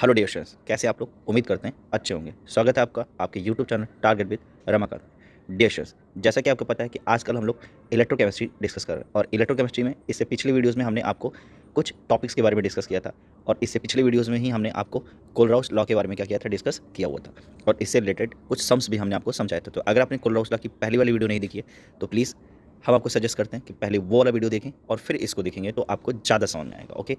Hello dear students, कैसे आप लोग? उम्मीद करते हैं अच्छे होंगे। स्वागत है आपका आपके YouTube channel target with Ramakant. Dear students, जैसा कि आपको पता है कि आजकल हम लोग इलेक्ट्रोकेमिस्ट्री डिस्कस कर रहे हैं और इलेक्ट्रोकेमिस्ट्री में इससे पिछले वीडियोस में हमने आपको कुछ टॉपिक्स के बारे में डिस्कस किया था और इससे पिछले वीडियोस में ही हमने आपको कोलराउस लॉ के बारे में क्या किया था, डिस्कस किया हुआ था और इससे रिलेटेड कुछ सम्स भी हमने आपको समझाया था। तो अगर आपने कोलराउस लॉ की पहली वाली वीडियो नहीं देखी है तो प्लीज़ हम आपको सजेस्ट करते हैं कि पहले वो वाला वीडियो देखें और फिर इसको देखेंगे तो आपको ज़्यादा समझ में आएगा। ओके,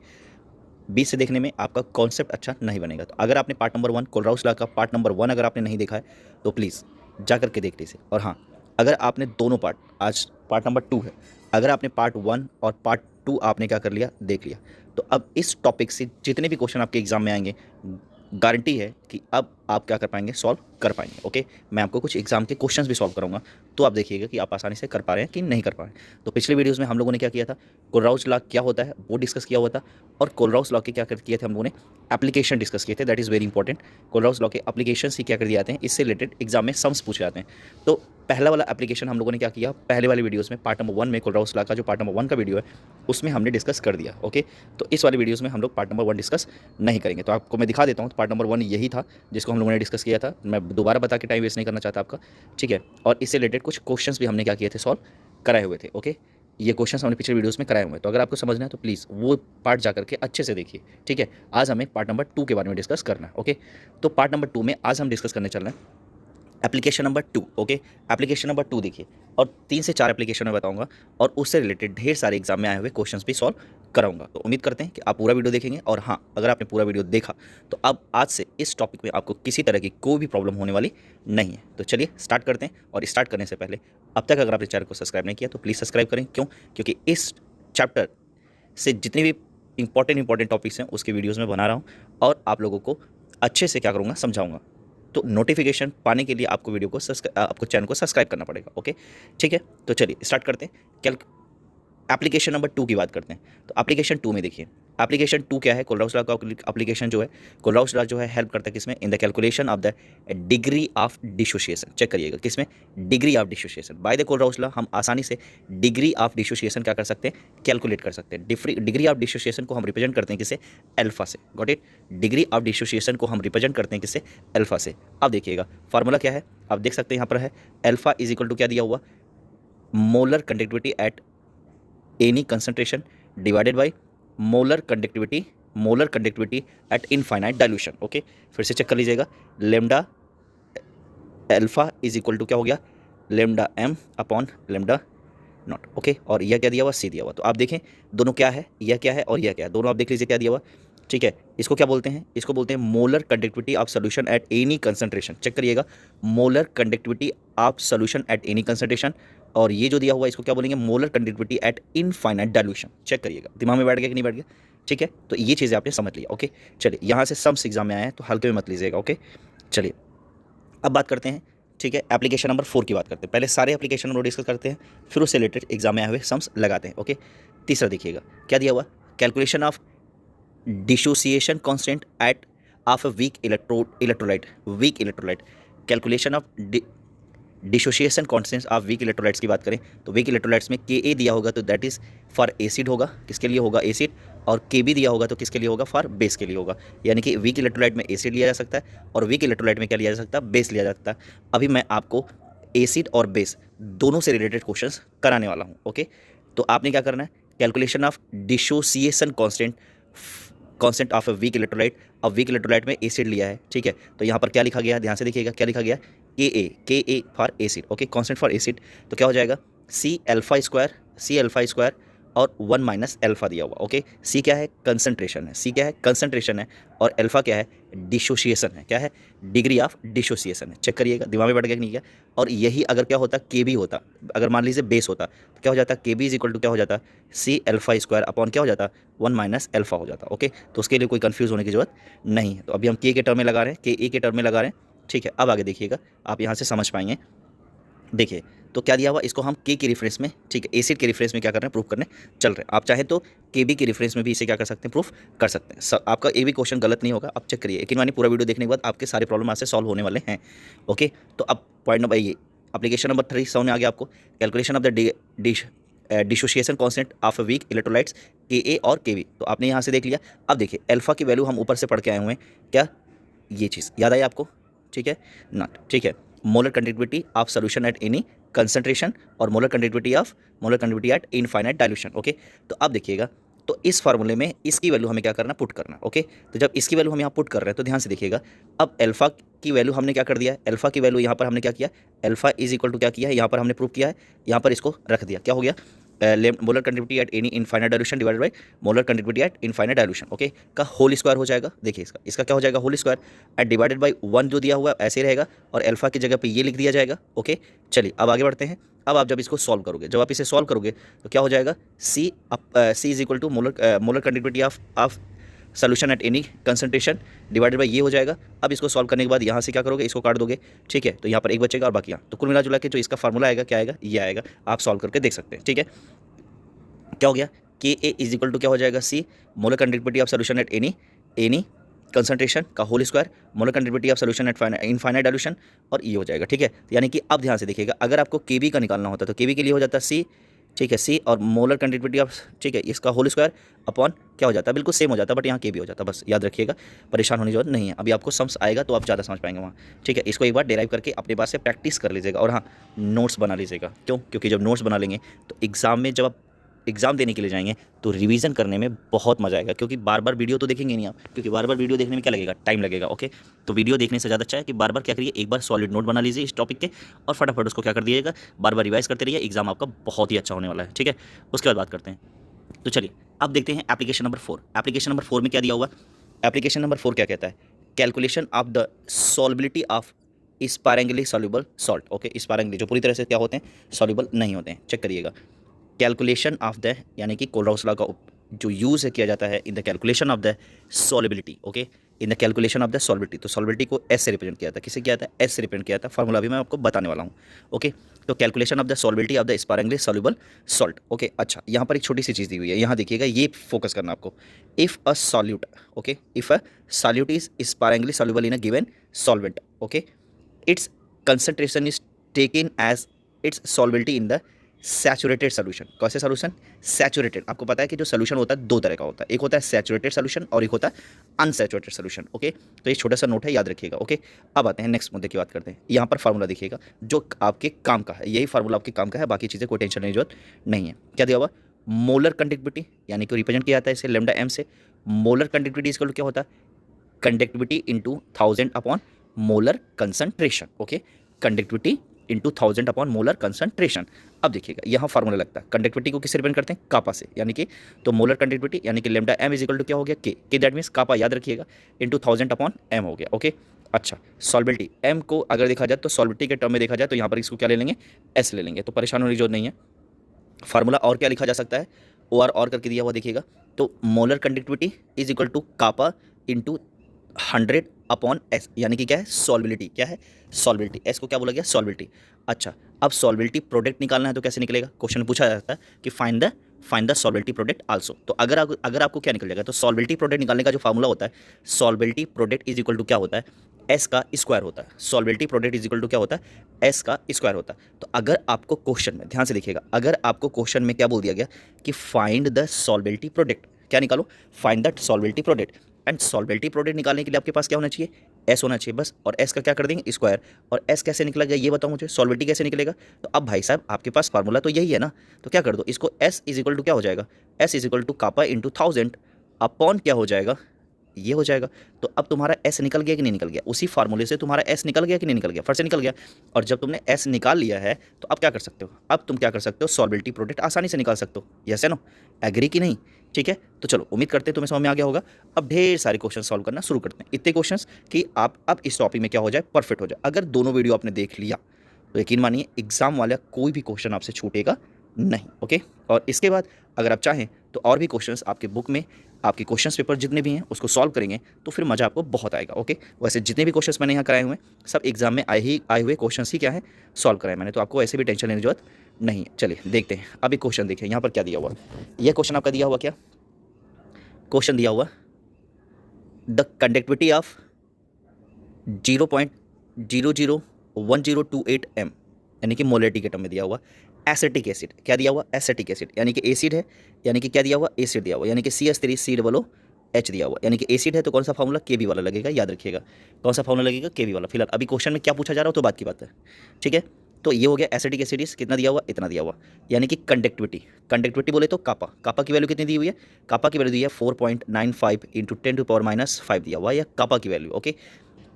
बीच से देखने में आपका कॉन्सेप्ट अच्छा नहीं बनेगा। तो अगर आपने पार्ट नंबर 1 कोलराउस लॉ का पार्ट नंबर 1 अगर आपने नहीं देखा है तो प्लीज़ जा कर के देख लीजिए। और हाँ, अगर आपने दोनों पार्ट, आज पार्ट नंबर 2 है, अगर आपने पार्ट 1 और पार्ट 2 आपने क्या कर लिया, देख लिया, तो अब इस टॉपिक से जितने भी क्वेश्चन आपके एग्जाम में आएंगे, गारंटी है कि अब आप क्या कर पाएंगे, सॉल्व कर पाएंगे। ओके, मैं आपको कुछ एग्जाम के क्वेश्चंस भी सॉल्व कराऊंगा, तो आप देखिएगा कि आप आसानी से कर पा रहे हैं कि नहीं कर पा रहे हैं। तो पिछले वीडियोस में हम लोगों ने क्या किया था, कोलराउस लॉ क्या होता है वो डिस्कस किया हुआ था और कोलराउस लॉ के क्या कर किए थे हम लोगों ने, एप्लीकेशन डिस्कस किए थे। That is very important. Kohlrausch law के एप्लीकेशन ही क्या कर दिए जाते हैं, इससे रिलेटेड एग्जाम में सम्स पूछे जाते हैं। तो पहला वाला एप्लीकेशन हम लोगों ने क्या किया, पहले वाले वीडियोस में पार्ट नंबर 1 में कोलराउस लॉ का जो पार्ट नंबर 1 का वीडियो है उसमें हमने डिस्कस कर दिया। ओके, तो इस वाले वीडियोस में हम लोग पार्ट नंबर 1 डिस्कस नहीं करेंगे। तो आपको मैं दिखा देता हूँ। तो पार्ट नंबर 1 यही था जिसको हम लोगों ने डिस्कस किया था। मैं दोबारा बता के टाइम वेस्ट नहीं करना चाहता आपका, ठीक है। और इससे रिलेटेड कुछ क्वेश्चंस भी हमने क्या किए थे, सॉल्व कराए हुए थे। ओके, ये क्वेश्चंस हमने पिछले वीडियोस में कराए हुए हैं। तो अगर आपको समझना है तो प्लीज़ वो पार्ट जा करके अच्छे से देखिए, ठीक है। आज हमें पार्ट नंबर 2 के बारे में डिस्कस करना है। ओके, तो पार्ट नंबर 2 में आज हम डिस्कस करने चल रहे हैं application number 2। Okay, application number 2 देखिए, और 3 से 4 एप्लीकेशन में बताऊंगा और उससे रिलेटेड ढेर सारे एग्जाम में आए हुए क्वेश्चंस भी सॉल्व कराऊंगा। तो उम्मीद करते हैं कि आप पूरा वीडियो देखेंगे। और हाँ, अगर आपने पूरा वीडियो देखा तो अब आज से इस टॉपिक में आपको किसी तरह की कोई भी प्रॉब्लम होने वाली नहीं है। तो चलिए स्टार्ट करते हैं। और स्टार्ट करने से पहले अब तक अगर आपने चैनल को सब्सक्राइब नहीं किया तो प्लीज़ सब्सक्राइब करें। क्यों? क्योंकि इस चैप्टर से जितने भी इंपॉर्टेंट टॉपिक्स हैं उसके वीडियोज़ में बना रहा हूँ और आप लोगों को अच्छे से क्या करूँगा, समझाऊंगा। तो नोटिफिकेशन पाने के लिए आपको वीडियो को आपको चैनल को सब्सक्राइब करना पड़ेगा। ओके, ठीक है। तो चलिए स्टार्ट करते हैं। कैल एप्लीकेशन नंबर 2 की बात करते हैं। तो एप्लीकेशन 2 में देखिए, एप्लीकेशन 2 क्या है, कोलराउस लॉ का एप्लीकेशन जो है, कोलराउस लॉ जो है हेल्प करता है किसमें, in the calculation of the degree of dissociation. Check करिएगा किसमें, degree of dissociation. By the Kohlrausch law हम आसानी से डिग्री ऑफ डिसोसिएशन क्या कर सकते हैं, कैलकुलेट कर सकते हैं। डिग्री ऑफ डिसोसिएशन को हम रिप्रेजेंट करते हैं किससे, अल्फा से। Got it? Degree of dissociation को हम रिप्रेजेंट करते हैं किससे, अल्फा से। अब देखिएगा फार्मूला क्या है, आप देख सकते हैं यहाँ पर है, अल्फा इज इक्वल टू क्या दिया हुआ, molar conductivity at any concentration divided by molar conductivity at infinite dilution. Okay, फिर से चेक कर लीजिएगा, lambda alpha is equal to क्या हो गया, lambda M upon lambda naught. Okay, और यह क्या दिया हुआ, सी दिया हुआ। तो आप देखें दोनों क्या है, यह क्या है और यह क्या है, दोनों आप देख लीजिए क्या दिया हुआ, ठीक है। इसको क्या बोलते हैं, इसको बोलते हैं molar conductivity of solution at any concentration. Check करिएगा, molar conductivity of solution at any concentration. और ये जो दिया हुआ है इसको क्या बोलेंगे, molar conductivity at infinite dilution. Check करिएगा, दिमाग में बैठ गया कि नहीं बैठ गया, ठीक है। तो ये चीज़ें आपने समझ लिया। ओके, चलिए यहाँ से सम्स एग्जाम में आए हैं तो हल्के में मत लीजिएगा। ओके, चलिए अब बात करते हैं, ठीक है, एप्लीकेशन नंबर 4 की बात करते हैं। पहले सारे एप्लीकेशन हम लोग डिस्कस करते हैं, फिर उससे रिलेटेड एग्जाम में आए हुए सम्स लगाते हैं। ओके, तीसरा देखिएगा क्या दिया हुआ, calculation of dissociation constant eight of a weak electrolyte. Calculation of dissociation constant of weak electrolytes की बात करें तो वीक इलेक्ट्रोलाइट्स में Ka दिया होगा तो दैट इज़ फॉर एसिड होगा, किसके लिए होगा, एसिड। और Kb दिया होगा तो किसके लिए होगा, फॉर बेस के लिए होगा। यानी कि वीक इलेक्ट्रोलाइट में एसिड लिया जा सकता है और वीक इलेक्ट्रोलाइट में क्या लिया जा सकता है, बेस लिया जा सकता है। अभी मैं आपको एसिड और बेस दोनों से रिलेटेड क्वेश्चंस कराने वाला हूँ। ओके, तो आपने क्या करना है, calculation of dissociation constant of a weak electrolyte. अब वीक इलेक्ट्रोलाइट में एसिड लिया है, ठीक है। तो यहाँ पर क्या लिखा गया है, ध्यान से देखिएगा क्या लिखा गया है, के A for acid. Okay, constant for acid तो क्या हो जाएगा, सी अल्फा स्क्वायर और 1 माइनस अल्फा दिया हुआ। ओके, सी क्या है, कंसंट्रेशन है, सी क्या है, कंसंट्रेशन है, और अल्फा क्या है, डिसोसिएशन है, क्या है, डिग्री ऑफ डिसोसिएशन है। चेक करिएगा दिमाग में बैठ गया कि नहीं गया। और यही अगर क्या होता, के बी होता, अगर मान लीजिए बेस होता तो क्या हो जाता, के बी इज इक्वल टू क्या हो जाता, सी अल्फा स्क्वायर अपॉन क्या हो जाता, 1 माइनस अल्फा हो जाता। ओके, तो उसके लिए कोई कंफ्यूज होने की जरूरत नहीं है। तो अभी हम के टर्म में लगा रहे हैं, के ए के टर्म में लगा रहे हैं, ठीक है। अब आगे देखिएगा, आप यहाँ से समझ पाएंगे। देखिए तो क्या दिया हुआ, इसको हम के रेफरेंस में, ठीक है, एसिड के रेफरेंस में क्या कर रहे हैं, प्रूफ करने चल रहे हैं। आप चाहे तो के बी के रेफरेंस में भी इसे क्या कर सकते हैं, प्रूफ कर सकते हैं। आपका एक भी क्वेश्चन गलत नहीं होगा। आप चेक करिए, यकीन मानिए पूरा वीडियो देखने के बाद आपके सारे प्रॉब्लम आज से सॉल्व होने वाले हैं। ओके, तो अब पॉइंट नंबर ये एप्लीकेशन नंबर 3 समझ में आ गया आपको, calculation of the dissociation constant of weak electrolytes Ka और Kv। तो आपने यहाँ से देख लिया। अब देखिए अल्फा की वैल्यू हम ऊपर से पढ़ के आए हुए हैं, क्या ये चीज़ याद आई आपको? ठीक है नॉट, ठीक है। Molar conductivity of solution at any concentration और molar conductivity at infinite dilution. Okay, तो अब देखिएगा, तो इस फार्मूले में इसकी वैल्यू हमें क्या करना, पुट करना। ओके, तो जब इसकी वैल्यू हम यहाँ पुट कर रहे हैं तो ध्यान से देखिएगा, अब अल्फा की वैल्यू हमने क्या कर दिया है, अल्फा की वैल्यू यहाँ पर हमने क्या किया, अल्फा इज इक्वल टू क्या किया है, यहाँ पर हमने प्रूव किया है, यहाँ पर इसको रख दिया, क्या हो गया, molar conductivity at any infinite dilution divided by molar conductivity at infinite dilution. Okay, का होल स्क्वायर हो जाएगा। देखिए इसका क्या हो जाएगा, whole square at divided by 1 जो दिया हुआ है ऐसे रहेगा, और अल्फा की जगह पे ये लिख दिया जाएगा। ओके, चलिए अब आगे बढ़ते हैं। अब आप जब इसको सॉल्व करोगे, जब आप इसे सॉल्व करोगे तो क्या हो जाएगा, C is equal to molar conductivity of solution at any concentration divided by ये हो जाएगा। अब इसको सॉल्व करने के बाद यहाँ से क्या करोगे, इसको काट दोगे। ठीक है, तो यहाँ पर एक बचेगा और बाकी यहाँ, तो कुल मिला जुला के जो इसका फार्मूला आएगा क्या आएगा, ये आएगा। आप सॉल्व करके देख सकते हैं। ठीक है, क्या हो गया, Ka इज इक्वल टू क्या हो जाएगा, C molar conductivity of solution at any concentration का whole square molar conductivity of solution at infinite dilution, और ये हो जाएगा। ठीक है, यानी कि अब ध्यान से देखिएगा, अगर आपको Kb का निकालना होता तो Kb के लिए हो जाता सी, ठीक है, सी और मोलर कंडक्टिविटी ऑफ, ठीक है, इसका होल स्क्वायर अपॉन क्या हो जाता है, बिल्कुल सेम हो जाता है, बट यहाँ Kb हो जाता है। बस याद रखिएगा, परेशान होने की जरूरत नहीं है। अभी आपको सम्स आएगा तो आप ज़्यादा समझ पाएंगे वहाँ। ठीक है, इसको एक बार डेराइव करके अपने पास से प्रैक्टिस कर लीजिएगा, और हाँ, नोट्स बना लीजिएगा। क्यों? क्योंकि जब नोट्स बना लेंगे तो एग्ज़ाम में जब आप एग्ज़ाम देने के लिए जाएंगे तो रिवीजन करने में बहुत मज़ा आएगा, क्योंकि बार बार वीडियो तो देखेंगे नहीं आप, क्योंकि बार बार वीडियो देखने में क्या लगेगा, टाइम लगेगा। ओके, तो वीडियो देखने से ज़्यादा अच्छा है कि बार बार क्या करिए, एक बार सॉलिड नोट बना लीजिए इस टॉपिक के, और फटाफट उसको क्या कर दिएगा, बार बार रिवाइज करते रहिए। एग्जाम आपका बहुत ही अच्छा होने वाला है। ठीक है, उसके बाद बात करते हैं। तो चलिए अब देखते हैं एप्लीकेशन नंबर 4। एप्लीकेशन नंबर 4 में क्या दिया हुआ, एप्लीकेशन नंबर 4 क्या कहता है, calculation of the solubility of sparingly soluble salt. Okay, sparingly जो पूरी तरह से क्या होते हैं, सॉल्युबल नहीं होते हैं, चेक करिएगा। कैलकुलेशन ऑफ द, यानी कि कोलराउस लॉ का जो यूज़ किया जाता है in the calculation of the solubility. Okay, in the calculation of the solubility, तो सॉल्बिलिटी को एस से रिप्रेजेंट किया था, किसे किया था, एस से रिप्रेजेंट किया था। फार्मूला भी मैं आपको बताने वाला हूँ। ओके, तो calculation of the solubility of the sparingly soluble salt. Okay, अच्छा, यहाँ पर एक छोटी सी चीज़ दी हुई है, यहाँ देखिएगा, ये फोकस करना आपको। If a solute, okay, if a solute is sparingly soluble in a given solvent, okay, its concentration is taken as its solubility in the saturated solution. कैसे सोल्यूशन, सैचुरेटेड। आपको पता है कि जो सोल्यूशन होता है दो तरह का होता है, एक होता है सैचुरेटेड सोल्यूशन और एक होता है अनसैचुरेटेड सोल्यूशन। ओके, तो ये छोटा सा नोट है, याद रखिएगा। ओके, अब आते हैं नेक्स्ट मुद्दे की बात करते हैं। यहाँ पर फार्मूला देखिएगा जो आपके काम का है, यही फार्मूला आपके काम का है, बाकी चीज़ें कोई टेंशन लेने की जरूरत नहीं है। क्या दिया हुआ, मोलर कंडक्टिविटी, यानी कि रिप्रेजेंट किया जाता है इसे लेमडा एम से। मोलर कंडक्टिविटी इसका क्या होता है, conductivity into 1000 upon molar concentration. Okay, conductivity into 1000 upon molar concentration. अब देखिएगा यहाँ फार्मूला लगता है, कंडक्टिविटी को किससे रिप्रेजेंट करते हैं, कापा से, यानी कि तो मोलर कंडक्टिविटी यानी कि lambda M is equal to क्या हो गया, के दैट मीन्स कापा, याद रखिएगा, इंटू 1000 अपॉन एम हो गया। ओके, अच्छा, सॉल्बिलिटी एम को अगर देखा जाए तो सॉल्बिलिटी के टर्म में देखा जाए तो यहाँ पर इसको क्या ले लेंगे, एस ले लेंगे, तो परेशान होने की जरूरत नहीं है। फार्मूला और क्या लिखा जा सकता है, ओ आर करके दिया हुआ देखिएगा, तो molar conductivity is equal to kappa into 100 upon S, यानी कि क्या है, सॉल्बिलिटी, क्या है, सॉल्बिलिटी, एस को क्या बोला गया, सॉल्बिलिटी। अच्छा, अब सॉल्बिलिटी प्रोडक्ट निकालना है तो कैसे निकलेगा, क्वेश्चन पूछा जाता है कि find the solubility product also. तो अगर आपको क्या निकल जाएगा, तो सॉल्बिलिटी प्रोडक्ट निकालने का जो फार्मूला होता है, सॉल्बिलिटी प्रोडक्ट इज इक्वल टू क्या होता है, एस का स्क्वायर होता है। सॉल्बिलिटी प्रोडक्ट इज इक्वल टू क्या होता है, एस का स्क्वायर होता है। तो अगर आपको क्वेश्चन में ध्यान से देखिएगा, अगर आपको क्वेश्चन में क्या बोल दिया गया कि फाइंड द सॉल्बिलिटी प्रोडक्ट, क्या निकालो, find the solubility product, and solubility product निकालने के लिए आपके पास क्या होना चाहिए, एस होना चाहिए बस, और एस का क्या कर देंगे, स्क्वायर। और एस कैसे निकला गया ये बताओ मुझे, सॉल्बिलिटी कैसे निकलेगा। तो अब भाई साहब आपके पास फार्मूला तो यही है ना, तो क्या कर दो, इसको एस इज इक्वल टू क्या हो जाएगा, S is equal to kappa into 1000 upon क्या हो जाएगा, ये हो जाएगा। तो अब तुम्हारा एस निकल गया कि नहीं निकल गया, उसी फार्मूले से तुम्हारा एस निकल गया कि नहीं निकल गया, फट से निकल गया। और जब तुमने एस निकाल लिया है तो अब क्या कर सकते हो, अब तुम क्या कर सकते हो, सॉल्बिलिटी प्रोडक्ट आसानी से निकाल सकते हो। यस है नो, एग्री कि नहीं, ठीक है। तो चलो उम्मीद करते हैं तुम्हें समझ में आ गया होगा। अब ढेर सारे क्वेश्चन सॉल्व करना शुरू करते हैं, इतने क्वेश्चंस कि आप अब इस टॉपिक में क्या हो जाए, परफेक्ट हो जाए। अगर दोनों वीडियो आपने देख लिया तो यकीन मानिए एग्जाम वाला कोई भी क्वेश्चन आपसे छूटेगा नहीं। ओके, और इसके बाद अगर आप चाहें तो और भी क्वेश्चंस आपके बुक में, आपके क्वेश्चंस पेपर जितने भी हैं उसको सॉल्व करेंगे तो फिर मज़ा आपको बहुत आएगा। ओके, वैसे जितने भी क्वेश्चंस मैंने यहाँ कराए हुए हैं सब एग्जाम में आए हुए क्वेश्चंस ही क्या है, सॉल्व कराए मैंने, तो आपको ऐसे भी टेंशन लेने की जरूरत नहीं है। चलिए देखते हैं, अभी क्वेश्चन देखिए यहाँ पर क्या दिया हुआ। यह क्वेश्चन आपका दिया हुआ, क्या क्वेश्चन दिया हुआ, द कंडक्टिविटी ऑफ 0.001028 m, यानी कि मोलरिटी के टर्म में दिया हुआ, एसिटिक एसिड, क्या दिया हुआ, एसिटिक एसिड, यानी कि एसिड है, यानी कि क्या दिया हुआ, एसिड दिया हुआ, यानी कि CH3COOH दिया हुआ, यानी कि एसिड है तो कौन सा फार्मूला, Kb वाला लगेगा, याद रखिएगा कौन सा फार्मूला लगेगा, Kb वाला। फिलहाल अभी क्वेश्चन में क्या पूछा जा रहा हो तो बात की बात है, ठीक है। तो ये हो गया एसिटिक एसिड, कितना दिया हुआ, इतना दिया हुआ, यानी कि कंडक्टिविटी, कंडक्टिविटी बोले तो कापा, कापा की वैल्यू कितनी दी हुई है, कापा की वैल्यू दी है 4.95 × 10⁻⁵ दिया हुआ है, या कापा की value, okay.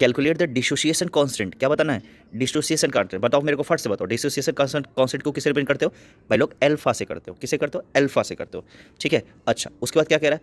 Calculate the dissociation constant, क्या बताना है, डिसोसिएशन कांस्टेंट बताओ मेरे को, फट से बताओ, डिसोसिएशन कांस्टेंट को किससे रिप्रेजेंट करते हो भाई लोग, अल्फा से करते हो, किससे करते हो, अल्फा से करते हो, ठीक है। अच्छा उसके बाद क्या कह रहा है,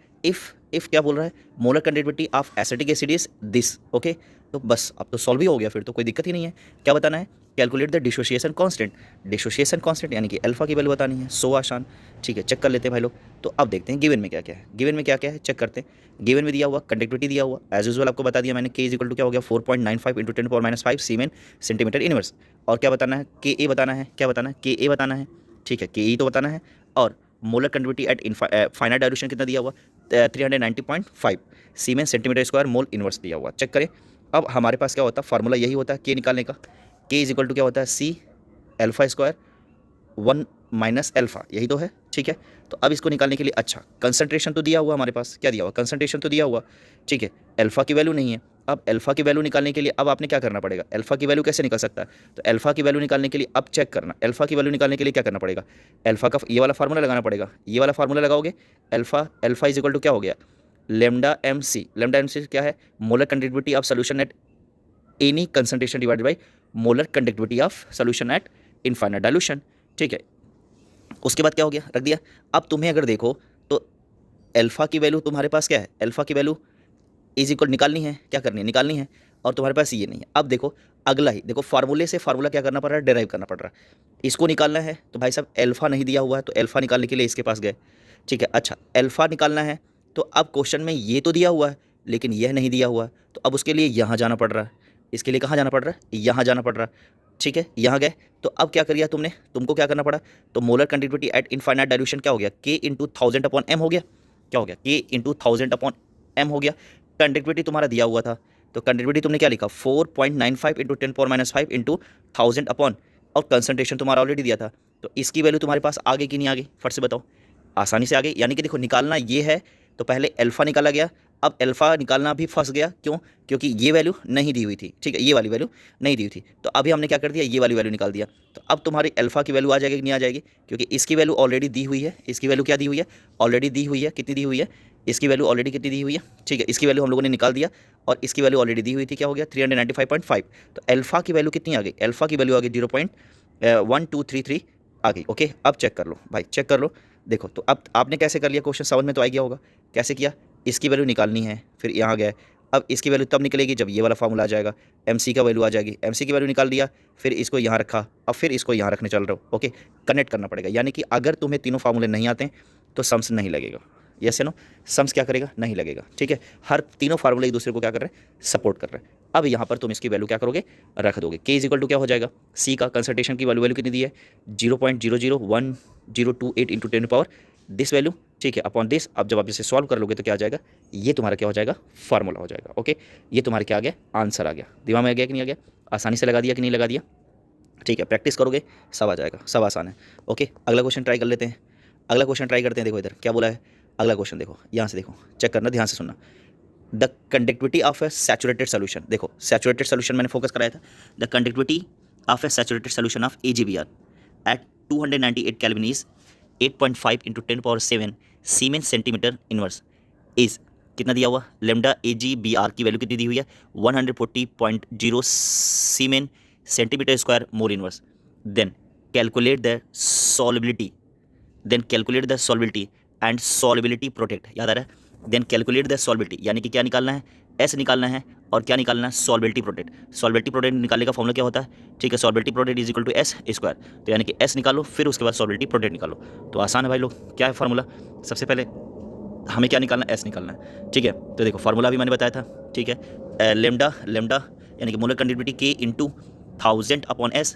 इफ क्या बोल रहा है, molar conductivity of acetic acid is this, okay. तो बस अब तो सॉल्व ही हो गया, फिर तो कोई दिक्कत ही नहीं है। क्या बताना है, calculate the dissociation constant, dissociation constant यानी कि अल्फा की वैल्यू बतानी है, सो आसान, ठीक है। चेक कर लेते हैं भाई लोग। तो अब देखते हैं गिवन में क्या क्या है, गिवन में क्या क्या है चेक करते हैं। गिवन में दिया हुआ कंडक्टिविटी दिया हुआ, एज यूजुअल आपको बता दिया मैंने, K इज इक्वल टू क्या हो गया, 4.95 × 10⁻⁵ सीमेन सेंटीमीटर इनवर्स। और क्या बताना है, Ka बताना है, क्या बताना है, Ka बताना है, ठीक है, Ke तो बताना है। और molar conductivity eight finite dilution कितना दिया हुआ, 390.5 सीमेन सेंटीमीटर स्क्वायर मोल इनवर्स दिया हुआ। चेक करें, अब हमारे पास क्या होता है, फार्मूला यही होता है K निकालने का, K इज इक्वल टू क्या होता है, C अल्फा स्क्वायर 1 - अल्फा, यही तो है, ठीक है। तो अब इसको निकालने के लिए, अच्छा कंसंट्रेशन तो दिया हुआ हमारे पास, क्या दिया हुआ, कंसंट्रेशन तो दिया हुआ, ठीक है। अल्फा की वैल्यू नहीं है, अब अल्फा की वैल्यू निकालने के लिए अब आपने क्या करना पड़ेगा, अल्फा की वैल्यू कैसे निकल सकता है, तो अल्फा की वैल्यू निकालने के लिए अब चेक करना, अल्फा की वैल्यू निकालने के लिए क्या करना पड़ेगा, अल्फा का ये वाला फार्मूला लगाना पड़ेगा, ये वाला फार्मूला लगाओगे, अल्फा इज इक्वल टू क्या हो गया, लेमडा एम सी क्या है, molar conductivity of solution at any concentration divided by molar conductivity of solution at infinite dilution, ठीक है। उसके बाद क्या हो गया, रख दिया। अब तुम्हें अगर देखो तो अल्फा की वैल्यू तुम्हारे पास क्या है, अल्फा की वैल्यू इज इक्वल निकालनी है, क्या करनी है, निकालनी है, और तुम्हारे पास ये नहीं है। अब देखो अगला ही देखो, फार्मूले से फार्मूला क्या करना पड़ रहा है, डिराइव करना पड़ रहा है, इसको निकालना है। तो भाई साहब अल्फा नहीं दिया हुआ है, तो अल्फा निकालने के लिए इसके पास गए, ठीक है। अच्छा अल्फा निकालना है, तो अब क्वेश्चन में ये तो दिया हुआ है लेकिन यह नहीं दिया हुआ है, तो अब उसके लिए यहाँ जाना पड़ रहा है, इसके लिए कहाँ जाना पड़ रहा है, यहाँ जाना पड़ रहा है, ठीक है। यहाँ गए तो अब क्या करिए तुमने, तुमको क्या करना पड़ा, तो molar conductivity at infinite dilution क्या हो गया, K × 1000/m हो गया, क्या हो गया, K × 1000/m हो गया। कंडक्टिविटी तुम्हारा दिया हुआ था, तो कंडक्टिविटी तुमने क्या लिखा, 4.95 × 10⁻⁵ × 1000/, और कंसंट्रेशन तुम्हारा ऑलरेडी दिया था, तो इसकी वैल्यू तुम्हारे पास आ गई कि नहीं आ गई, फट से बताओ, आसानी से आ गई। यानी कि देखो निकालना ये है, तो पहले अल्फा निकाला गया, अब अल्फा निकालना भी फंस गया, क्यों, क्योंकि ये वैल्यू नहीं दी हुई थी, ठीक है, ये वाली वैल्यू नहीं दी हुई थी, तो अभी हमने क्या कर दिया, ये वाली वैल्यू निकाल दिया। तो अब तुम्हारी अल्फा की वैल्यू आ जाएगी कि नहीं आ जाएगी, क्योंकि इसकी वैल्यू ऑलरेडी दी हुई है, इसकी वैल्यू क्या दी हुई है, ऑलरेडी दी हुई है, कितनी दी हुई है, इसकी वैल्यू ऑलरेडी कितनी दी हुई है, ठीक है, इसकी वैल्यू हम लोगों ने निकाल दिया, और इसकी वैल्यू ऑलरेडी दी हुई थी, क्या हो गया 395.5, तो अल्फा की वैल्यू कितनी आ गई, अल्फा की वैल्यू आ गई 0.1233 आ गई, ओके। अब चेक कर लो भाई, चेक कर लो, देखो तो अब आपने कैसे कर लिया, क्वेश्चन समझ में तो आ गया होगा, कैसे किया, इसकी वैल्यू निकालनी है, फिर यहाँ गए, अब इसकी वैल्यू तब निकलेगी जब ये वाला फार्मूला आ जाएगा, MC का वैल्यू आ जाएगी, MC की वैल्यू निकाल दिया, फिर इसको यहाँ रखा, अब फिर इसको यहाँ रखने चल रहे हो, ओके, कनेक्ट करना पड़ेगा। यानी कि अगर तुम्हें तीनों फार्मूले नहीं आते हैं तो सम्स नहीं लगेगा, यस या नो, सम्स क्या करेगा, नहीं लगेगा, ठीक है। हर तीनों फार्मूले एक दूसरे को क्या कर रहे हैं, सपोर्ट कर रहे हैं। अब यहाँ पर तुम इसकी वैल्यू क्या करोगे, रख दोगे। K इज इक्वल टू क्या हो जाएगा, C का कंसंट्रेशन की वैल्यू कितनी दी है, 0.00108 × 10 दिस वैल्यू, ठीक है, अपॉन दिस। अब जब आप इसे सॉल्व कर लोगे तो क्या आ जाएगा, ये तुम्हारा क्या हो जाएगा, फार्मूला हो जाएगा, ओके। ये तुम्हारे क्या आ गया, आंसर आ गया, दिमाग में आ गया कि नहीं आ गया, आसानी से लगा दिया कि नहीं लगा दिया, ठीक है। प्रैक्टिस करोगे सब आ जाएगा, सब आसान है, ओके। अगला क्वेश्चन ट्राई कर लेते हैं, अगला क्वेश्चन ट्राई करते हैं। देखो इधर क्या बोला है, अगला क्वेश्चन देखो, यहाँ से देखो, चेक करना, ध्यान से सुनना। The conductivity of a saturated solution, देखो सैचुरेटेड सोल्यूशन मैंने फोकस कराया था, the conductivity of a saturated solution of AgBr at 298 kelvin is 8.5 × 10⁻⁷ siemens centimetre inverse is कितना दिया हुआ, लेमडा AgBr की वैल्यू कितनी दी हुई है, 140.0 siemens centimetre square mole inverse. Then calculate the solubility, and solubility product, याद आ रहा है, देन कैलकुलेट द सॉल्युबिलिटी, यानी कि क्या निकालना है, S निकालना है, और क्या निकालना है, सॉल्युबिलिटी प्रोटेक्ट। सॉल्युबिलिटी प्रोटेक्ट निकालने का फॉर्मूला क्या होता है, ठीक है, solubility product is equal to S square, तो यानी कि S निकालो, फिर उसके बाद सॉल्युबिलिटी प्रोटेक्ट निकालो। तो आसान है भाई लोग, क्या है फार्मूला, सबसे पहले हमें क्या निकालना है, S निकालना है, ठीक है। तो देखो फार्मूला भी मैंने बताया था, ठीक है, लेमडा यानी कि मोलर कंडक्टिविटी K × 1000/S,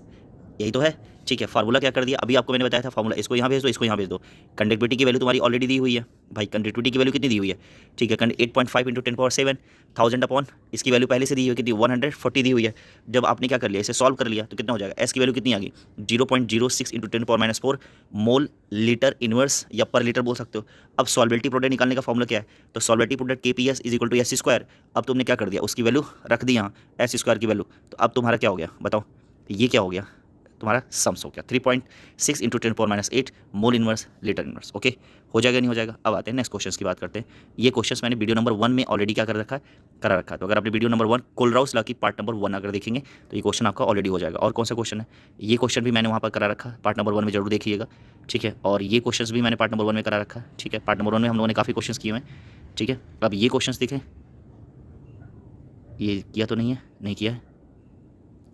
यही तो है, ठीक है, फार्मूला क्या कर दिया, अभी आपको मैंने बताया था फार्मूला, इसको यहाँ भेज दो, इसको यहाँ भेज दो। कंडक्टिविटी की वैल्यू तुम्हारी ऑलरेडी दी हुई है भाई, कंडक्टिविटी की वैल्यू कितनी दी हुई है, ठीक है, 8.5 इंटू 10⁻7 1000 अपॉन इसकी वैल्यू पहले से दी हुई है कितनी 140 दी हुई है। जब आपने क्या कर लिया, इसे सॉल्व कर लिया तो कितना हो जाएगा, एस की वैल्यू कितनी आ गई 0.06 इंटू 10⁻⁻4 मोल लीटर इनवर्स या पर लीटर बोल सकते हो। अब सॉल्वेबिलिटी प्रोडक्ट निकालने का फॉर्मूला क्या है, तो solubility product KPS is equal to S square. अब तुमने क्या कर दिया, उसकी वैल्यू रख दी यहाँ एस स्क्वायर की वैल्यू, तो अब तुम्हारा क्या हो गया बताओ, ये क्या हो गया, तुम्हारा सम्स हो गया 3.6 into 10⁻8 mole inverse litre inverse. Okay, हो जाएगा नहीं हो जाएगा। अब आते हैं नेक्स्ट क्वेश्चन की बात करते हैं। ये क्वेश्चन मैंने वीडियो नंबर 1 में ऑलरेडी क्या कर रखा है, करा रखा है। तो अगर आपने वीडियो नंबर 1 कोलराउस लॉ की पार्ट नंबर 1 अगर देखेंगे तो ये क्वेश्चन आपका ऑलरेडी हो जाएगा। और कौन सा क्वेश्चन है, ये क्वेश्चन भी मैंने वहाँ पर करा रखा है, पार्ट नंबर 1 में जरूर देखिएगा, ठीक है। और ये क्वेश्चन भी मैंने पार्ट नंबर 1 में करा रखा है, ठीक है। पार्ट नंबर 1 में हम लोगों ने काफ़ी क्वेश्चन किए हैं, ठीक है। अब ये क्वेश्चन देखें, ये किया तो नहीं है, नहीं किया है,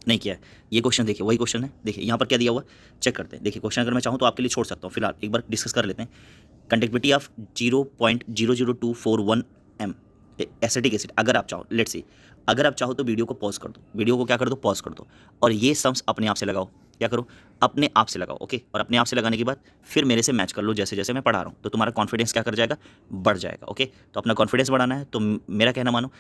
नहीं किया है। ये क्वेश्चन देखिए, वही क्वेश्चन है, देखिए यहाँ पर क्या दिया हुआ, चेक करते हैं। देखिए क्वेश्चन अगर मैं चाहूँ तो आपके लिए छोड़ सकता हूँ, फिलहाल एक बार डिस्कस कर लेते हैं। Conductivity of 0.00241 m acetic acid, अगर आप चाहो, लेट्स सी, अगर आप चाहो तो वीडियो को पॉज कर दो, वीडियो को क्या कर दो, पॉज कर दो, और ये सम्स अपने आप से लगाओ, क्या करो, अपने आप से लगाओ, ओके। और अपने आप से लगाने के बाद फिर मेरे से मैच कर लो जैसे जैसे मैं पढ़ा रहा हूँ, तो तुम्हारा कॉन्फिडेंस क्या कर जाएगा, बढ़ जाएगा, ओके। तो अपना कॉन्फिडेंस बढ़ाना है तो मेरा कहना मानो,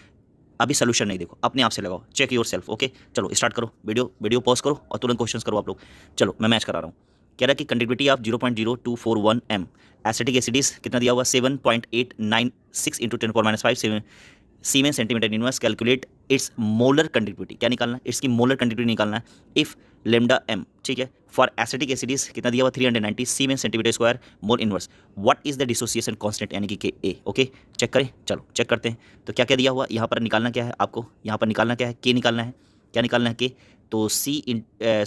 अभी सोल्यूशन नहीं देखो, अपने आप से लगाओ, चेक योर सेल्फ, ओके। चलो स्टार्ट करो, वीडियो पॉज करो और तुरंत क्वेश्चन करो आप लोग। चलो मैं मैच करा रहा हूँ। कह रहा है कि conductivity of 0.0241 m acetic acid कितना दिया हुआ 7.896 into 10⁻5 siemens centimetre inverse. Calculate its molar conductivity, क्या निकालना है, इसकी मोलर कंडक्टिविटी निकालना है इफ लेमडा m, ठीक है। फॉर एसिटिक एसिड कितना दिया हुआ 390 siemens centimetre square mole inverse. What is the dissociation constant यानी कि Ka, ओके। चेक करें, चलो चेक करते हैं। तो क्या क्या दिया हुआ, यहाँ पर निकालना क्या है आपको, यहाँ पर निकालना क्या है, K निकालना है, क्या निकालना है K, तो C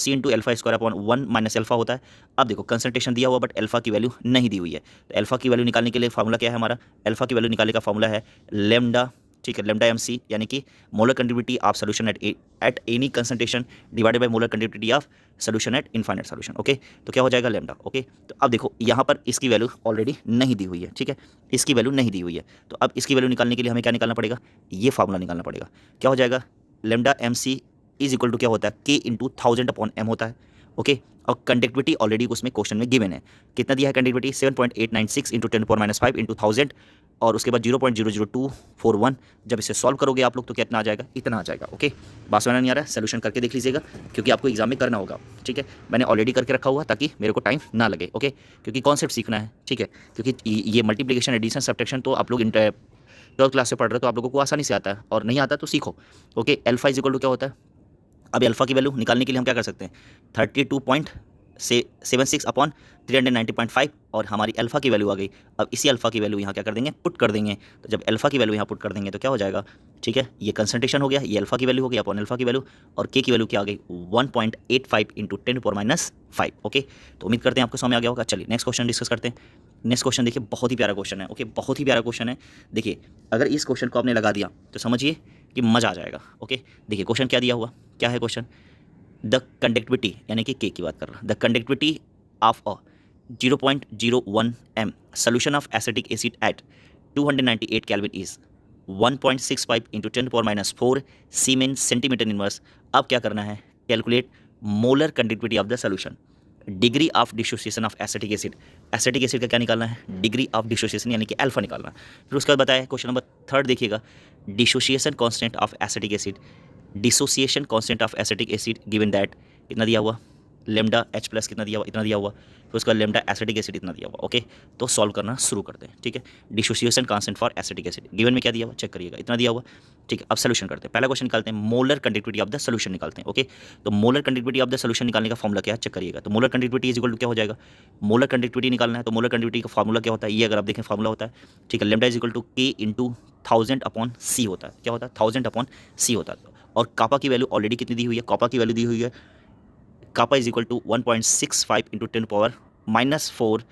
into alpha square upon 1 minus alpha होता है। अब देखो कंसंट्रेशन दिया हुआ बट अल्फा की वैल्यू नहीं दी हुई है, तो अल्फा की वैल्यू निकालने के लिए फार्मूला क्या है हमारा, अल्फा की वैल्यू निकालने का फार्मूला है लेमडा, ठीक है, लेमडा MC यानी कि molar conductivity of solution at any concentration divided by molar conductivity of solution at infinite solution, okay. तो क्या हो जाएगा लेमडा, ओके। तो अब देखो यहाँ पर इसकी वैल्यू ऑलरेडी नहीं दी हुई है, ठीक है, इसकी वैल्यू नहीं दी हुई है। तो अब इसकी वैल्यू निकालने के लिए हमें क्या निकालना पड़ेगा, ये फार्मूला निकालना पड़ेगा। क्या हो जाएगा, lambda MC is equal to क्या होता है, K इंटू 1000 अपॉन m होता है, ओके। और कंडक्टिविटी ऑलरेडी उसमें क्वेश्चन में गिवन है, कितना दिया है कंडक्टिविटी 7.896 इंटू 10⁻5 इंटू 1000 और उसके बाद 0.00241। जब इसे सॉल्व करोगे आप लोग तो कितना आ जाएगा, इतना आ जाएगा, ओके। बात समझ नहीं आ रहा है, सोल्यूशन करके देख लीजिएगा क्योंकि आपको एग्जाम में करना होगा, ठीक है। मैंने ऑलरेडी करके रखा हुआ ताकि मेरे को टाइम ना लगे, ओके, क्योंकि कॉन्सेप्ट सीखना है, ठीक है। क्योंकि ये मल्टीप्लिकेशन एडिशन सब्ट्रैक्शन तो आप लोग 12th क्लास से पढ़ रहे हो तो आप लोगों को आसानी से आता है, और नहीं आता तो सीखो, okay. Alpha is equal to क्या होता है, अब अल्फा की वैल्यू निकालने के लिए हम क्या कर सकते हैं 32.76 अपॉन 390.5 और हमारी अल्फा की वैल्यू आ गई। अब इसी अल्फा की वैल्यू यहाँ क्या कर देंगे, पुट कर देंगे। तो जब अल्फा की वैल्यू यहाँ पुट कर देंगे तो क्या हो जाएगा, ठीक है, ये कंसंट्रेशन हो गया, ये अल्फा की वैल्यू हो गई अपॉन अल्फा की वैल्यू, और के की वैल्यू क्या आ गई 1.85 इंटू 10⁻5, ओके। तो उम्मीद करते हैं आपको समझ आ गया होगा। चलिए नेक्स्ट क्वेश्चन डिस्कस करते हैं। नेक्स्ट क्वेश्चन देखिए, बहुत ही प्यारा क्वेश्चन है, ओके, बहुत ही प्यारा क्वेश्चन है। देखिए अगर इस क्वेश्चन को आपने लगा दिया तो समझिए कि मज़ा आ जाएगा, ओके। देखिए क्वेश्चन क्या दिया हुआ, क्या है क्वेश्चन, द कंडक्टिविटी यानी कि K की बात कर रहा हूँ, the conductivity of a 0.01 m solution of acetic acid at 298 Kelvin is 1.65 into 10⁻4 siemens centimetre inverse. अब क्या करना है, calculate molar conductivity of the solution, degree of dissociation of acetic acid. Acetic acid का क्या निकालना है, डिग्री ऑफ डिसोसिएशन यानी कि अल्फा निकालना। फिर उसके बाद बताया क्वेश्चन नंबर 3 देखिएगा, dissociation constant of acetic acid, dissociation constant of acetic acid given that कितना दिया हुआ, लेमडा H प्लस कितना दिया हुआ, इतना दिया हुआ, फिर उसका लेमडा एसिटिक एसिड इतना दिया हुआ, ओके। तो सॉल्व करना शुरू करते हैं, ठीक है। Dissociation constant for acetic acid given में क्या दिया हुआ, चेक करिएगा, इतना दिया हुआ, ठीक है। अब सोल्यूशन करते हैं, पहला क्वेश्चन निकालते हैं, molar conductivity of the solution निकालते हैं, ओके। तो molar conductivity of the solution निकालने का फॉर्मूला क्या है, चेक करिएगा। तो molar conductivity is equal to क्या हो जाएगा, मोलर कंडक्टिविटी निकालना है तो मोलर कंडक्टिविटी का फॉर्मूला क्या होता है, ये अगर आप देखें फॉर्मूला होता है, ठीक है, lambda is equal to K into 1000 upon C होता है, क्या होता है 1000 अपॉन C होता है। और कापा की वैल्यू ऑलरेडी कितनी दी हुई है, कापा की वैल्यू दी हुई है, kappa is equal to 1.65 into 10⁻⁻4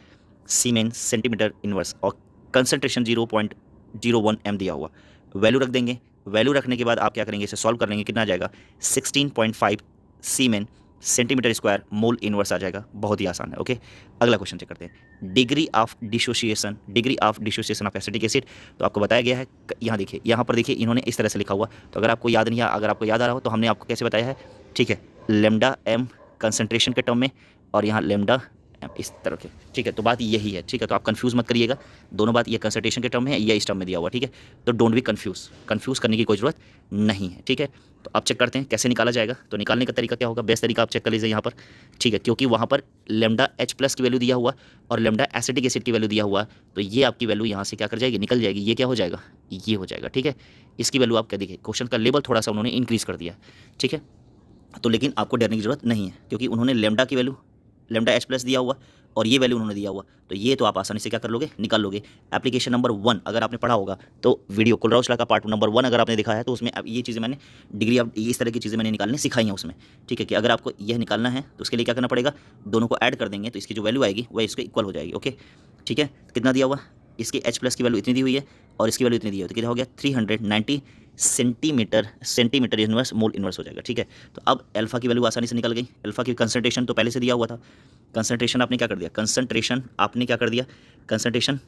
siemens centimetre inverse, और कंसंट्रेशन 0.01 m दिया हुआ। वैल्यू रख देंगे, वैल्यू रखने के बाद आप क्या करेंगे, इसे सॉल्व कर लेंगे, कितना आ जाएगा 16.5 सीमेन सेंटीमीटर स्क्वायर मोल इनवर्स आ जाएगा। बहुत ही आसान है, ओके। अगला क्वेश्चन चेक करते हैं, degree of dissociation, degree of dissociation of acetic acid. तो आपको बताया गया है, यहाँ देखिए, यहाँ पर देखिए इन्होंने इस तरह से लिखा हुआ, तो अगर आपको याद नहीं है, अगर आपको याद आ रहा हो तो हमने आपको कैसे बताया है, ठीक है, लेमडा M कंसंट्रेशन के टर्म में और यहाँ लेमडा इस तरह के, ठीक है। तो बात यही है, ठीक है। तो आप कंफ्यूज मत करिएगा, दोनों बात ये कंसंट्रेशन के टर्म में है या इस टर्म में दिया हुआ, ठीक है। तो डोंट बी कंफ्यूज करने की कोई ज़रूरत नहीं है, ठीक है। तो अब चेक करते हैं कैसे निकाला जाएगा। तो निकालने का तरीका क्या होगा, बेस्ट तरीका आप चेक कर लीजिए यहाँ पर, ठीक है। क्योंकि वहाँ पर लेमडा H+ की वैल्यू दिया हुआ और लेमडा एसिटिक एसिड की वैल्यू दिया हुआ, तो ये आपकी वैल्यू यहाँ से क्या कर जाएगी, निकल जाएगी। ये क्या हो जाएगा, ये हो जाएगा, ठीक है। इसकी वैल्यू आप क्या देखिए, क्वेश्चन का लेवल थोड़ा सा उन्होंने इंक्रीज़ कर दिया, ठीक है। तो लेकिन आपको डरने की जरूरत नहीं है, क्योंकि उन्होंने लेमडा की वैल्यू लेमडा H+ दिया हुआ और ये वैल्यू उन्होंने दिया हुआ, तो ये तो आप आसानी से क्या कर लोगे, निकाल लोगे। एप्लीकेशन नंबर 1 अगर आपने पढ़ा होगा तो वीडियो कुलराउस लॉ का पार्ट नंबर 1 अगर आपने देखा है तो उसमें अब ये चीज़ें मैंने डिग्री ऑफ इस तरह की चीज़ें मैंने निकालनी सिखाई हैं उसमें, ठीक है। कि अगर आपको यह निकालना है तो उसके लिए क्या करना पड़ेगा, दोनों को ऐड कर देंगे तो इसकी जो वैल्यू आएगी वह इसके इक्वल हो जाएगी, ओके, ठीक है। कितना दिया हुआ, इसकी H+ की वैल्यू इतनी दी हुई है और इसकी वैल्यू इतनी दी हुई है, तो कितना हो गया 390 सेंटीमीटर इनवर्स मोल इनवर्स हो जाएगा, ठीक है। तो अब अल्फा की वैल्यू आसानी से निकल गई। अल्फा की कंसंट्रेशन तो पहले से दिया हुआ था, कंसंट्रेशन आपने क्या कर दिया, कंसंट्रेशन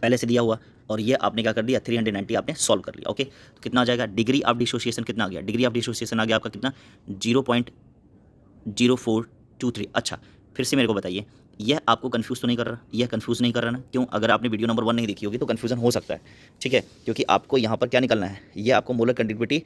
पहले से दिया हुआ और ये आपने क्या कर दिया 390 आपने सॉल्व कर लिया, ओके। तो कितना आ जाएगा, डिग्री ऑफ डिसोसिएशन कितना आ गया, डिग्री ऑफ डिसोसिएशन आ गया आपका कितना 0.0423। अच्छा, फिर से मेरे को बताइए, यह आपको कंफ्यूज तो नहीं कर रहा, यह कंफ्यूज नहीं कर रहा ना, क्यों, अगर आपने वीडियो नंबर 1 नहीं देखी होगी तो कंफ्यूजन हो सकता है, ठीक है। क्योंकि आपको यहाँ पर क्या निकलना है, ये आपको मोलर कंडक्टिविटी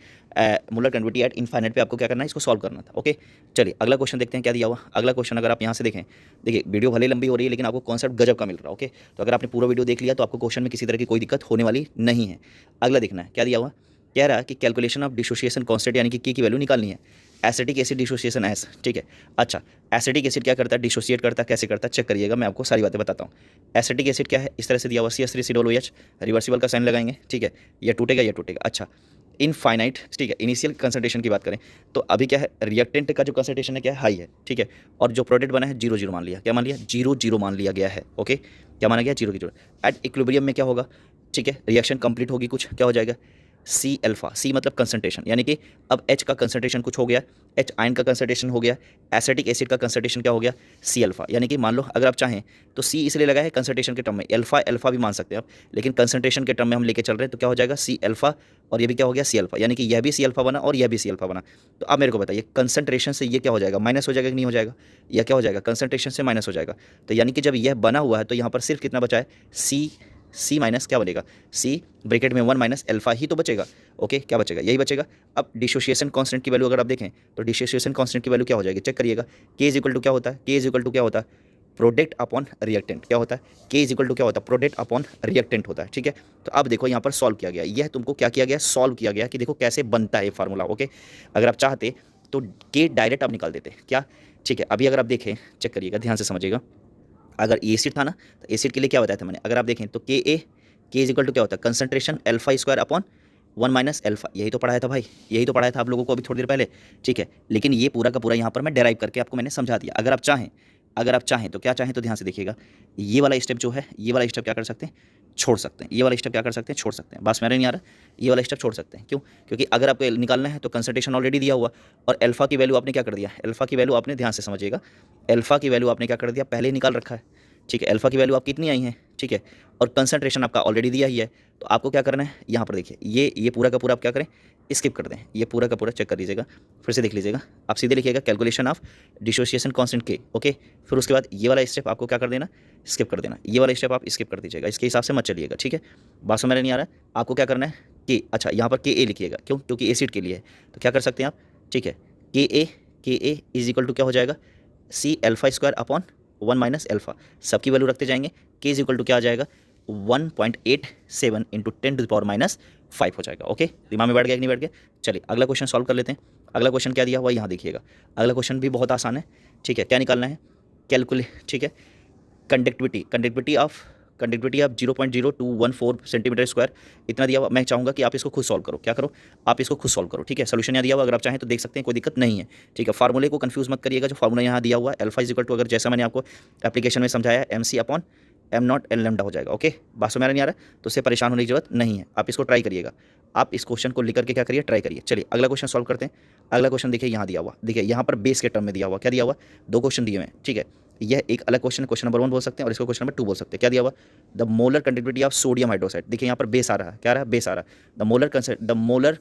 एट इनफाइनाइट पे आपको क्या करना है, इसको सॉल्व करना था, ओके। चलिए अगला क्वेश्चन देखते हैं क्या दिया हुआ। अगला क्वेश्चन अगर आप यहाँ से देखें, देखिए वीडियो भले लंबी हो रही है लेकिन आपको कॉन्सेप्ट गजब का मिल रहा है, ओके। तो अगर आपने पूरा वीडियो देख लिया तो आपको क्वेश्चन में किसी तरह की कोई दिक्कत होने वाली नहीं है। अगला देखना है क्या दिया हुआ, कह रहा है कि कैलकुलेशन ऑफ डिसोसिएशन कांस्टेंट यानी कि के की वैल्यू निकालनी है। एसिटिक एसिड डिसोसिएशन एस, ठीक है। अच्छा, एसिटिक एसिड क्या करता है, डिसोसिएट करता है, कैसे करता है चेक करिएगा, मैं आपको सारी बातें बताता हूँ। एसिटिक एसिड क्या है, इस तरह से दिया हुआ CH3COOH, रिवर्सिबल का साइन लगाएंगे, ठीक है। ये टूटेगा, ये टूटेगा। अच्छा, इनफाइनाइट, ठीक है। इनिशियल कंसंट्रेशन की बात करें तो अभी क्या है, रिएक्टेंट का जो कंसंट्रेशन है क्या है, हाई है, ठीक है। और जो प्रोडक्ट बना है 0 मान लिया, क्या मान लिया, 0 मान लिया गया है, ओके। क्या माना गया, 0 एट इक्विलिब्रियम में क्या होगा, ठीक है, रिएक्शन कंप्लीट होगी, कुछ क्या हो जाएगा C अल्फा, C मतलब कंसंट्रेशन, यानी कि अब H का कंसंट्रेशन कुछ हो गया, H आयन का कंसंट्रेशन हो गया, एसिटिक एसिड का कंसंट्रेशन क्या हो गया C अल्फा, यानी कि मान लो अगर आप चाहें तो C इसलिए लगा है कंसंट्रेशन के टर्म में, अल्फा भी मान सकते हैं आप, लेकिन कंसंट्रेशन के टर्म में हम लेके चल रहे हैं तो क्या हो जाएगा C अल्फा, और ये भी क्या हो गया C अल्फा, यानी कि यह भी C अल्फा बना और यह भी C अल्फा बना। तो अब मेरे को बताइए कंसंट्रेशन से ये क्या हो जाएगा, माइनस हो जाएगा कि नहीं हो जाएगा, यह क्या हो जाएगा, कंसंट्रेशन से माइनस हो जाएगा। तो यानी कि जब यह बना हुआ है तो यहाँ पर सिर्फ कितना बचा है, C माइनस क्या बनेगा, C ब्रैकेट में 1 माइनस अल्फा ही तो बचेगा, ओके। क्या बचेगा, यही बचेगा। अब डिसोसिएशन कांस्टेंट की वैल्यू अगर आप देखें तो डिसोसिएशन कांस्टेंट की वैल्यू क्या हो जाएगी, चेक करिएगा। K इज इक्वल टू क्या होता है, K इज इक्वल टू क्या होता है, प्रोडक्ट अपॉन रिएक्टेंट, क्या होता है, K इज इक्वल टू क्या होता है, प्रोडक्ट अपॉन रिएक्टेंट होता है, ठीक है। तो अब देखो यहाँ पर सॉल्व किया गया, यह तुमको क्या किया गया, सॉल्व किया गया कि देखो कैसे बनता है फार्मूला, ओके। अगर आप चाहते तो K डायरेक्ट आप निकाल देते, क्या, ठीक है। अभी अगर आप देखें, चेक करिएगा, ध्यान से समझिएगा। अगर एसिड था ना तो एसिड के लिए क्या बताया था मैंने, अगर आप देखें तो K इज इक्वल टू क्या होता है, concentration alpha square upon 1 minus alpha, यही तो पढ़ाया था भाई, यही तो पढ़ाया था आप लोगों को अभी थोड़ी देर पहले, ठीक है। लेकिन ये पूरा का पूरा यहाँ पर मैं डेराइव करके आपको मैंने समझा दिया। अगर आप चाहें तो क्या चाहें तो ध्यान से देखिएगा, ये वाला स्टेप जो है, ये वाला स्टेप क्या कर सकते हैं, छोड़ सकते हैं, ये वाला स्टेप क्या कर सकते हैं, छोड़ सकते हैं। बस मेरा नहीं आ रहा, ये वाला स्टेप छोड़ सकते हैं, क्यों, क्योंकि अगर आपको निकालना है तो कंसंट्रेशन ऑलरेडी दिया हुआ और अल्फा की वैल्यू आपने क्या कर दिया, अल्फा की वैल्यू आपने, ध्यान से समझिएगा, अल्फा की वैल्यू आपने क्या कर दिया, पहले ही निकाल रखा है, ठीक है। अल्फा की वैल्यू आपकी कितनी आई है, ठीक है, और कंसंट्रेशन आपका ऑलरेडी दिया ही है। तो आपको क्या करना है, यहाँ पर देखिए, ये पूरा का पूरा आप क्या करें, स्किप कर दें, ये पूरा का पूरा चेक कर लीजिएगा, फिर से देख लीजिएगा, आप सीधे लिखिएगा calculation of dissociation constant K, okay. फिर उसके बाद ये वाला स्टेप आपको क्या कर देना, स्किप कर देना, ये वाला स्टेप आप स्किप कर दीजिएगा, इसके हिसाब से मत चलिएगा, ठीक है। बात समझ में नहीं आ रहा है, आपको क्या करना है, K, अच्छा यहाँ पर Ka लिखिएगा, क्यों, क्योंकि एसिड के लिए है, तो क्या कर सकते हैं आप, ठीक है। Ka इज इक्वल टू क्या हो जाएगा, C alpha square upon 1 minus alpha, सबकी वैल्यू रखते जाएंगे, K इज इक्वल टू क्या आ जाएगा 1.87 इंटू 10⁻⁵ हो जाएगा, ओके। दिमाग में बैठ गया कि नहीं बैठ गया। चलिए अगला क्वेश्चन सॉल्व कर लेते हैं। अगला क्वेश्चन क्या दिया हुआ यहाँ देखिएगा, अगला क्वेश्चन भी बहुत आसान है, ठीक है। क्या निकालना है, ठीक है, कंडक्टिविटी ऑफ 0.0214 सेंटीमीटर स्क्वायर इतना दिया हुआ। मैं चाहूँगा कि आप इसको खुद सॉल्व करो, क्या करो, आप इसको खुद सॉल्व करो, ठीक है। सोल्यूशन यहाँ दिया हुआ, अगर आप चाहें तो देख सकते हैं, कोई दिक्कत नहीं है, ठीक है। फार्मूले को कंफ्यूज मत करिएगा, जो फार्मूला यहाँ दिया हुआ है अल्फा इज इक्वल टू, अगर जैसा मैंने आपको एप्लीकेशन में समझाया MC upon M0 L lambda हो जाएगा, ओके। बात समझ में नहीं आ रहा है तो उससे परेशान होने की जरूरत नहीं है, आप इसको ट्राई करिएगा, आप इस क्वेश्चन को लिख करके क्या करिए, ट्राई करिए। चलिए अगला क्वेश्चन सॉल्व करते हैं। अगला क्वेश्चन देखिए यहाँ दिया हुआ, देखिए यहाँ पर बेस के टर्म में दिया हुआ, क्या दिया हुआ, 2 क्वेश्चन दिए हुए हैं, ठीक है। यह एक अलग क्वेश्चन नंबर 1 बोल सकते हैं और इसको क्वेश्चन नंबर 2 बोल सकते हैं। क्या दिया हुआ, the molar conductivity of sodium hydroxide, देखिए यहाँ पर बेस आ रहा है, क्या आ रहा है, बेस आ रहा है, the molar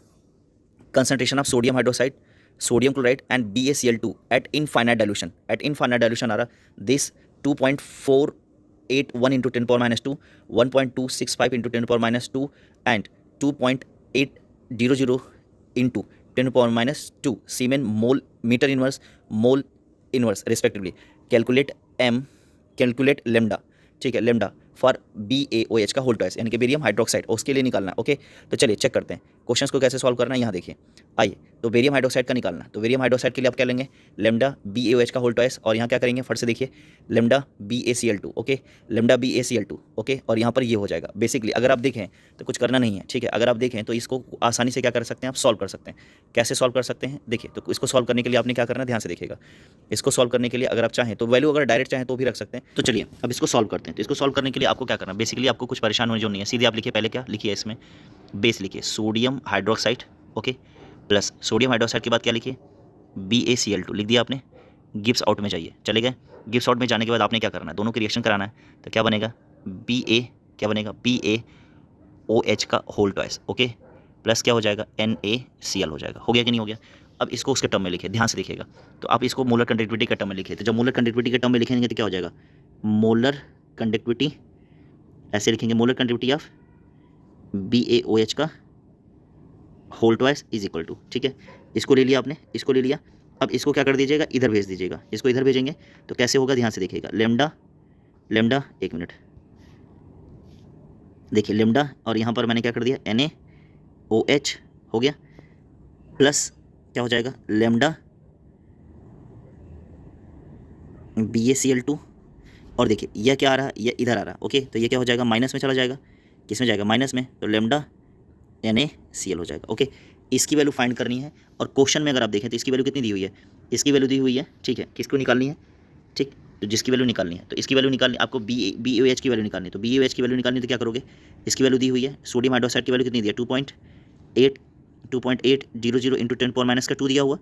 concentration of sodium hydroxide sodium chloride and BaCl2 at infinite dilution. At infinite dilution आ रहा this 2.481 into 10 power minus 2, 1.265 into 10 power minus 2 and 2.800 into 10 power minus 2 Siemens mole meter inverse mole inverse respectively. Calculate lambda, ठीक है, lambda for BaOH का whole twice यानी कि barium hydroxide, उसके लिए निकालना है। ओके, तो चलिए चेक करते हैं क्वेश्चंस को कैसे सॉल्व करना है। यहाँ देखिए, आइए, तो बेरियम हाइड्रोक्साइड का निकालना, तो बेरियम हाइड्रोक्साइड के लिए आप क्या लेंगे, लेमडा BaOH का होल ट्वाइस, और यहाँ क्या करेंगे फट से देखिए lambda BaCl2, okay, lambda BaCl2, okay, और यहाँ पर ये हो जाएगा। बेसिकली अगर आप देखें तो कुछ करना नहीं है, ठीक है, अगर आप देखें तो इसको आसानी से क्या कर सकते हैं, आप सॉल्व कर सकते हैं। कैसे सॉल्व कर सकते हैं, देखिए, तो इसको सॉल्व करने के लिए आपने क्या करना है, ध्यान से देखिएगा। इसको सॉल्व करने के लिए अगर आप चाहें तो वैल्यू अगर डायरेक्ट चाहें तो भी रख सकते हैं। तो चलिए अब इसको सॉल्व करते हैं। तो इसको सॉल्व करने के लिए आपको क्या करना है, बेसिकली आपको कुछ परेशान होने जो नहीं है, सीधे आप लिखिए, पहले क्या लिखिए, इसमें बेस लिखिए sodium hydroxide, okay, plus sodium hydroxide के बाद क्या लिखिए, BaCl2 लिख दिया आपने। गिब्स आउट में जाइए, चले गए। गिब्स आउट में जाने के बाद आपने क्या करना है, दोनों की रिएक्शन कराना है। तो क्या बनेगा, क्या बनेगा, BaOH का होल ट्वाइस, ओके, प्लस क्या हो जाएगा, NaCl हो जाएगा। हो गया कि नहीं हो गया। अब इसको उसके टर्म में लिखिए, ध्यान से देखिएगा। तो आप इसको मोलर कंडक्टिविटी के टर्म में लिखिए। तो जब मोलर कंडक्टिविटी के टर्म में लिखेंगे तो क्या हो जाएगा, मोलर कंडक्टिविटी, ऐसे लिखेंगे, मोलर कंडक्टिविटी ऑफ BaOH का whole twice is equal to, ठीक है, इसको ले लिया आपने, इसको ले लिया। अब इसको क्या कर दीजिएगा, इधर भेज दीजिएगा। इसको इधर भेजेंगे तो कैसे होगा, ध्यान से देखिएगा, लेमडा, एक मिनट, देखिए लेमडा, और यहाँ पर मैंने क्या कर दिया, NaOH हो गया, प्लस क्या हो जाएगा, लेमडा BaCl2, और देखिए यह क्या आ रहा है, यह इधर आ रहा है, ओके, तो ये क्या हो जाएगा, माइनस में चला जाएगा, किस में जाएगा, माइनस में, तो लेमडा NaCl हो जाएगा। ओके, इसकी वैल्यू फाइंड करनी है, और क्वेश्चन में अगर आप देखें तो इसकी वैल्यू कितनी दी हुई है, इसकी वैल्यू दी हुई है, ठीक है, किसको निकालनी है, ठीक, तो जिसकी वैल्यू निकालनी है, तो इसकी वैल्यू निकालनी, आपको BaOH की वैल्यू निकालनी है। तो BaOH की वैल्यू निकालनी है तो क्या करोगे, इसकी वैल्यू दी हुई है, सोडियम हाइड्रोक्साइड की वैल्यू कितनी दी है, 2.800 इंटू 10 पावर माइनस का 2 दिया हुआ,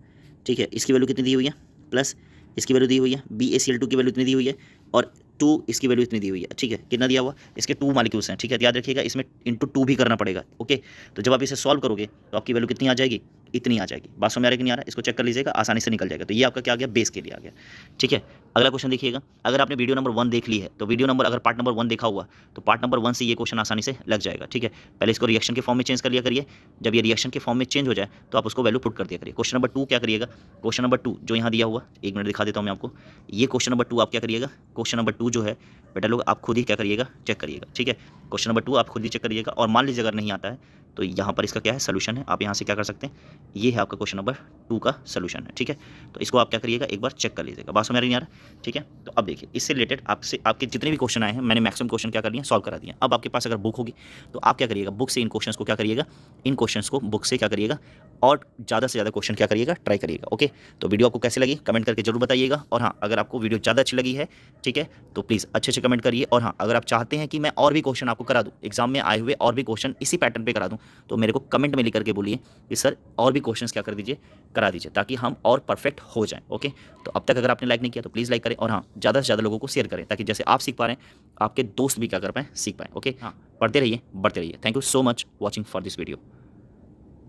ठीक है, इसकी वैल्यू कितनी दी हुई है, प्लस इसकी वैल्यू दी हुई है, BaCl2 की वैल्यू इतनी दी हुई है, और 2 इसकी वैल्यू इतनी दी हुई है, ठीक है, कितना दिया हुआ, इसके 2 मॉलिक्यूल्स हैं, ठीक है, याद रखिएगा, इसमें इंटू 2 भी करना पड़ेगा। ओके, तो जब आप इसे सॉल्व करोगे तो आपकी वैल्यू कितनी आ जाएगी, इतनी आ जाएगी। बात समझ आ रहा है कि नहीं आ रहा है, इसको चेक कर लीजिएगा, आसानी से निकल जाएगा। तो ये आपका क्या आ गया, बेस के लिए आ गया, ठीक है। अगला क्वेश्चन देखिएगा, अगर आपने वीडियो नंबर 1 देख ली है तो वीडियो नंबर, अगर पार्ट नंबर 1 देखा हुआ तो पार्ट नंबर 1 से ये क्वेश्चन आसानी से लग जाएगा, ठीक है। पहले इसको रिएक्शन के फॉर्म में चेंज कर लिया करिए, जब ये रिएक्शन के फॉर्म में चेंज हो जाए तो आप उसको वैल्यू पुट कर दिया करिए। क्वेश्चन नंबर 2 क्या करिएगा, क्वेश्चन नंबर 2 जो यहाँ दिया हुआ, 1 मिनट दिखा देता हूँ मैं आपको, ये क्वेश्चन नंबर 2 आप क्या करिएगा, क्वेश्चन नंबर 2 जो है बेटा लोग आप खुद ही क्या करिएगा, चेक करिएगा, ठीक है। क्वेश्चन नंबर 2 आप खुद ही चेक करिएगा, और मान लीजिए अगर नहीं आता है तो यहाँ पर इसका क्या है, सोल्यूशन है, आप यहाँ से क्या कर सकते हैं, ये है आपका क्वेश्चन नंबर 2 का सोल्यूशन है, ठीक है। तो इसको आप क्या करिएगा, एक बार चेक कर लीजिएगा। बात समझ नहीं आ रहा, ठीक है। तो अब देखिए, इससे रिलेटेड आपसे आपके जितने भी क्वेश्चन आए हैं, मैंने मैक्सिमम क्वेश्चन क्या कर दिए, सॉल्व करा दिए। अब आपके पास अगर बुक होगी तो आप क्या करिएगा, बुक से इन क्वेश्चंस को क्या करिएगा, इन क्वेश्चंस को बुक से क्या करिएगा, और ज़्यादा से ज़्यादा क्वेश्चन क्या करिएगा, ट्राई करिएगा। ओके, तो वीडियो आपको कैसी लगी कमेंट करके जरूर बताइएगा, और हाँ, अगर आपको वीडियो ज़्यादा अच्छी लगी है, ठीक है, तो प्लीज़ अच्छे से कमेंट करिए। और हाँ, अगर आप चाहते हैं कि मैं और भी क्वेश्चन आपको करा दूँ, एग्जाम में आए हुए और भी क्वेश्चन इसी पैटर्न पर करा दूँ, तो मेरे को कमेंट में लिख करके बोलिए कि सर और भी क्वेश्चंस क्या कर दीजिए, करा दीजिए, ताकि हम और परफेक्ट हो जाएं। ओके, तो अब तक अगर आपने लाइक नहीं किया तो प्लीज़ लाइक करें, और हाँ, ज़्यादा से ज़्यादा लोगों को शेयर करें, ताकि जैसे आप सीख पा रहे हैं आपके दोस्त भी क्या कर पाएँ, सीख पाएँ। ओके, हाँ, पढ़ते रहिए, बढ़ते रहिए। Thank you so much watching for this video.